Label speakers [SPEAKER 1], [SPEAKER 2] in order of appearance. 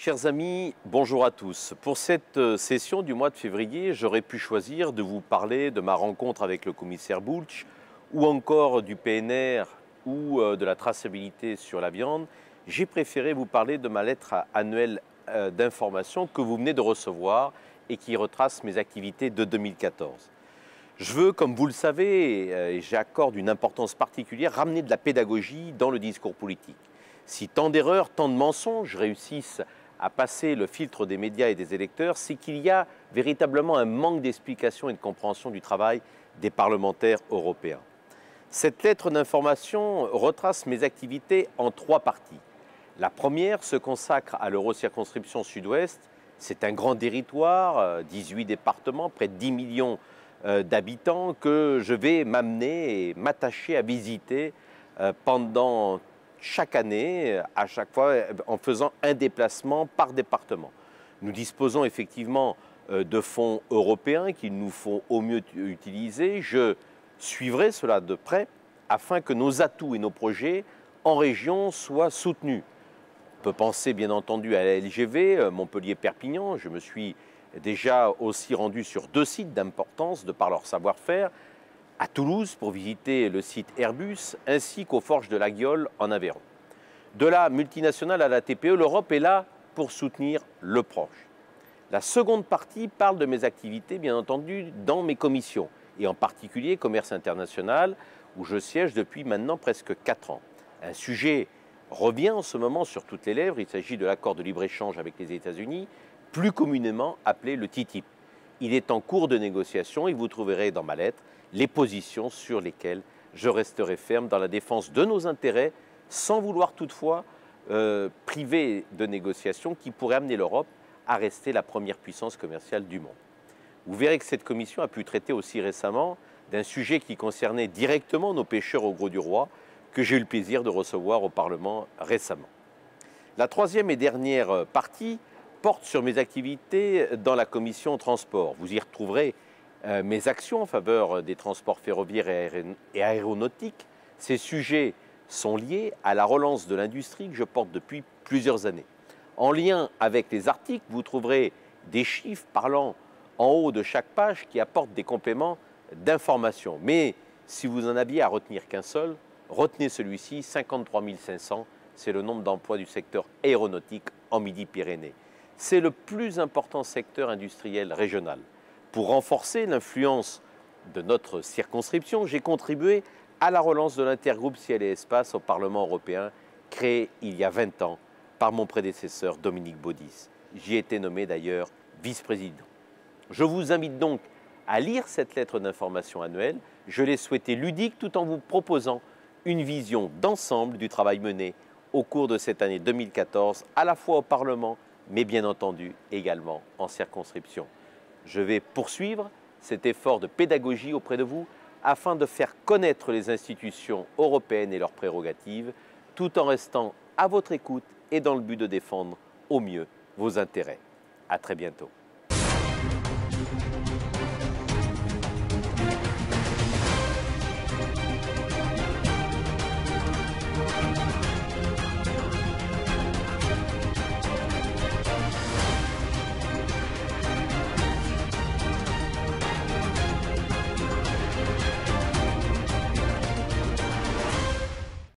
[SPEAKER 1] Chers amis, bonjour à tous. Pour cette session du mois de février, j'aurais pu choisir de vous parler de ma rencontre avec le commissaire Bulc ou encore du PNR ou de la traçabilité sur la viande. J'ai préféré vous parler de ma lettre annuelle d'information que vous venez de recevoir et qui retrace mes activités de 2014. Je veux, comme vous le savez, et j'accorde une importance particulière, ramener de la pédagogie dans le discours politique. Si tant d'erreurs, tant de mensonges réussissent à passer le filtre des médias et des électeurs, c'est qu'il y a véritablement un manque d'explication et de compréhension du travail des parlementaires européens. Cette lettre d'information retrace mes activités en 3 parties. La première se consacre à l'Eurocirconscription Sud-Ouest. C'est un grand territoire, 18 départements, près de 10 millions d'habitants que je vais m'amener et m'attacher à visiter pendant chaque année, à chaque fois en faisant un déplacement par département. Nous disposons effectivement de fonds européens qu'il nous faut au mieux utiliser. Je suivrai cela de près afin que nos atouts et nos projets en région soient soutenus. On peut penser bien entendu à la LGV, Montpellier-Perpignan. Je me suis déjà aussi rendu sur 2 sites d'importance de par leur savoir-faire, à Toulouse pour visiter le site Airbus, ainsi qu'aux Forges de la Guiole en Aveyron. De la multinationale à la TPE, l'Europe est là pour soutenir le proche. La seconde partie parle de mes activités, bien entendu, dans mes commissions, et en particulier commerce international, où je siège depuis maintenant presque 4 ans. Un sujet revient en ce moment sur toutes les lèvres, il s'agit de l'accord de libre-échange avec les États-Unis, plus communément appelé le TTIP. Il est en cours de négociation et vous trouverez dans ma lettre les positions sur lesquelles je resterai ferme dans la défense de nos intérêts, sans vouloir toutefois priver de négociations qui pourraient amener l'Europe à rester la première puissance commerciale du monde. Vous verrez que cette commission a pu traiter aussi récemment d'un sujet qui concernait directement nos pêcheurs au Gros du Roi, que j'ai eu le plaisir de recevoir au Parlement récemment. La troisième et dernière partie porte sur mes activités dans la commission transport. Vous y retrouverez mes actions en faveur des transports ferroviaires et aéronautiques. Ces sujets sont liés à la relance de l'industrie que je porte depuis plusieurs années. En lien avec les articles, vous trouverez des chiffres parlant en haut de chaque page qui apportent des compléments d'information. Mais si vous en aviez à retenir qu'un seul, retenez celui-ci, 53 500, c'est le nombre d'emplois du secteur aéronautique en Midi-Pyrénées. C'est le plus important secteur industriel régional. Pour renforcer l'influence de notre circonscription, j'ai contribué à la relance de l'intergroupe Ciel et Espace au Parlement européen, créé il y a 20 ans par mon prédécesseur Dominique Baudis. J'y ai été nommé d'ailleurs vice-président. Je vous invite donc à lire cette lettre d'information annuelle. Je l'ai souhaitée ludique tout en vous proposant une vision d'ensemble du travail mené au cours de cette année 2014, à la fois au Parlement, mais bien entendu également en circonscription. Je vais poursuivre cet effort de pédagogie auprès de vous afin de faire connaître les institutions européennes et leurs prérogatives, tout en restant à votre écoute et dans le but de défendre au mieux vos intérêts. À très bientôt.